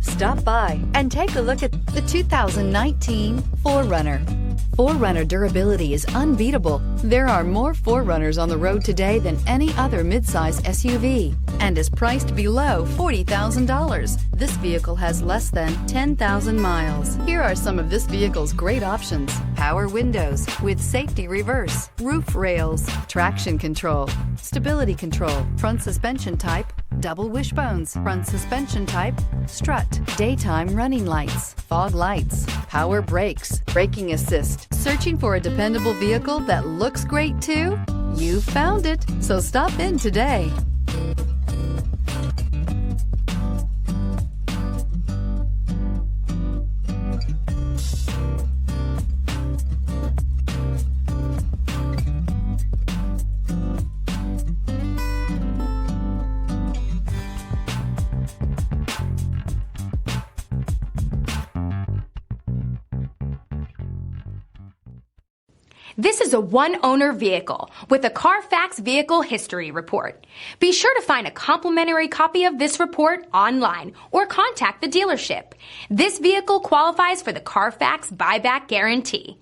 Stop by and take a look at the 2019 4Runner. 4Runner durability is unbeatable. There are more 4Runners on the road today than any other midsize SUV and is priced below $40,000. This vehicle has less than 10,000 miles. Here are some of this vehicle's great options: power windows with safety reverse, roof rails, traction control, stability control, front suspension type, double wishbones, front suspension type, strut, daytime running lights, fog lights, power brakes, braking assist. Searching for a dependable vehicle that looks great too? You found it, so stop in today. This is a one-owner vehicle with a Carfax Vehicle History Report. Be sure to find a complimentary copy of this report online or contact the dealership. This vehicle qualifies for the Carfax Buyback Guarantee.